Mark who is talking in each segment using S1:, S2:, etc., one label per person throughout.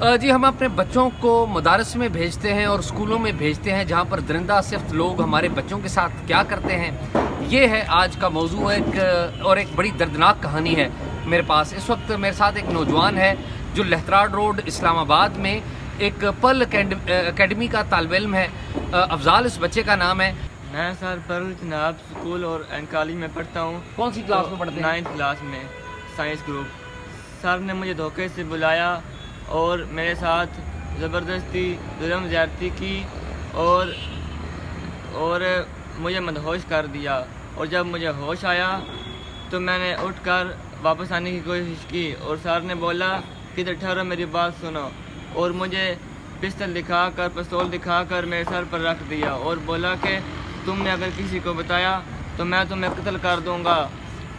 S1: जी हम अपने बच्चों को मदारस में भेजते हैं और स्कूलों में भेजते हैं जहाँ पर दरिंदा सिफ्त लोग हमारे बच्चों के साथ क्या करते हैं, ये है आज का मौजू। एक बड़ी दर्दनाक कहानी है मेरे पास। इस वक्त मेरे साथ एक नौजवान है जो लहतराड रोड इस्लामाबाद में एक पर्ल अकेडमी का तालिब इल्म है। अफजाल इस बच्चे का नाम है।
S2: मैं सर पर्ल जनाब स्कूल और एंड कॉलेज में पढ़ता हूँ।
S1: कौन सी क्लास में पढ़ते हैं?
S2: 9th क्लास में, साइंस ग्रुप। सर ने मुझे धोखे से बुलाया और मेरे साथ ज़बरदस्ती जुल्म ज़्यादती की और मुझे मदहोश कर दिया। और जब मुझे होश आया तो मैंने उठकर वापस आने की कोशिश की और सर ने बोला कि ठहरो, मेरी बात सुनो, और मुझे पिस्तौल दिखाकर मेरे सर पर रख दिया और बोला कि तुमने अगर किसी को बताया तो मैं तुम्हें कत्ल कर दूंगा,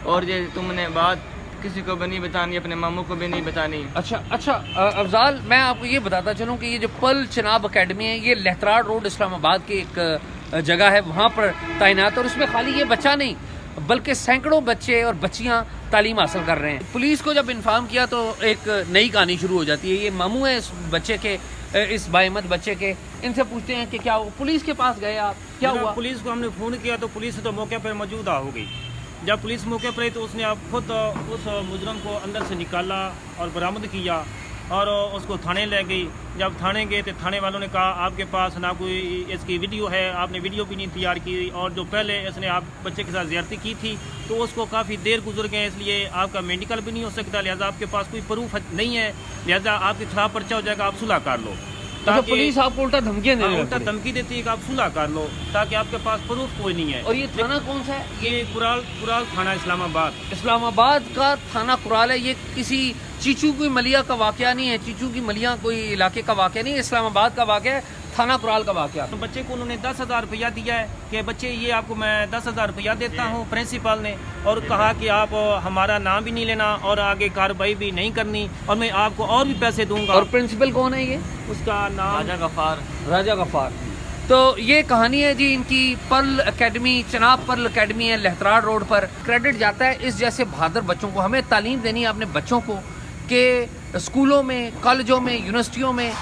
S2: और ये तुमने बात किसी को भी नहीं बतानी, अपने मामू को भी नहीं बतानी।
S1: अच्छा अफजाल, मैं आपको ये बताता चलूँ कि ये जो पर्ल चनाब अकेडमी है ये लहतराड रोड इस्लामाबाद की एक जगह है, वहाँ पर तैनात। और इसमें खाली ये बच्चा नहीं बल्कि सैकड़ों बच्चे और बच्चियाँ तालीम हासिल कर रहे हैं। पुलिस को जब इन्फॉर्म किया तो एक नई कहानी शुरू हो जाती है। ये मामू है इस बच्चे के, इस बाइमत बच्चे के। इनसे पूछते हैं कि क्या पुलिस के पास गए आप, क्या हुआ?
S3: पुलिस को हमने फ़ोन किया तो पुलिस तो मौके पर मौजूद हो गई। जब पुलिस मौके पर आई तो उसने आप खुद उस मुजरम को अंदर से निकाला और बरामद किया और उसको थाने ले गई। जब थाने गए तो थाने वालों ने कहा आपके पास ना कोई इसकी वीडियो है, आपने वीडियो भी नहीं तैयार की, और जो पहले इसने आप बच्चे के साथ ज़्यादती की थी तो उसको काफ़ी देर गुजर गए, इसलिए आपका मेडिकल भी नहीं हो सकता, लिहाजा आपके पास कोई प्रूफ नहीं है, लिहाजा आपके खिलाफ पर्चा हो जाएगा, आप सुलह कर लो।
S1: तो पुलिस आपको उल्टा धमकियां दे रही है?
S3: उल्टा धमकी देती है कि आप सुलह कर लो ताकि आपके पास प्रूफ कोई नहीं है।
S1: और ये थाना कौन सा है?
S3: ये कुराल थाना
S1: इस्लामाबाद का थाना कुराल है। ये किसी चीचू की मलिया का वाकया नहीं है, चीचू की मलिया कोई इलाके का वाकया नहीं है, इस्लामाबाद का वाकया है, थाना कुराल का वाकया।
S3: तो बच्चे को उन्होंने 10,000 रुपया दिया है कि बच्चे ये आपको मैं 10,000 रुपया देता हूँ प्रिंसिपल ने, और कहा कि आप हमारा नाम भी नहीं लेना और आगे कार्रवाई भी नहीं करनी, और मैं आपको और भी पैसे दूंगा।
S1: और प्रिंसिपल कौन है ये?
S3: उसका नाम
S2: राजा गफार।
S1: तो ये कहानी है जी इनकी। Pearl Academy, Chenab Pearl Academy है लहतराड रोड पर। क्रेडिट जाता है इस जैसे बहादुर बच्चों को। हमें तालीम देनी है अपने बच्चों को कि स्कूलों में, कॉलेजों में, यूनिवर्सिटियों में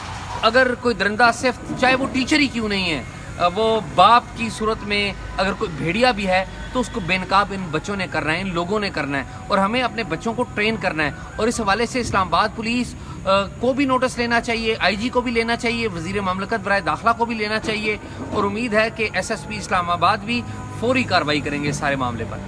S1: अगर कोई दरिंदा सिफ्त, चाहे वो टीचर ही क्यों नहीं है, वो बाप की सूरत में अगर कोई भेड़िया भी है तो उसको बेनकाब इन बच्चों ने करना है, इन लोगों ने करना है, और हमें अपने बच्चों को ट्रेन करना है। और इस हवाले से इस्लामाबाद पुलिस को भी नोटिस लेना चाहिए, IG को भी लेना चाहिए, वज़ीर ममलकत बराए दाखिला को भी लेना चाहिए, और उम्मीद है कि SSP इस्लामाबाद भी फौरी कार्रवाई करेंगे इस सारे मामले पर।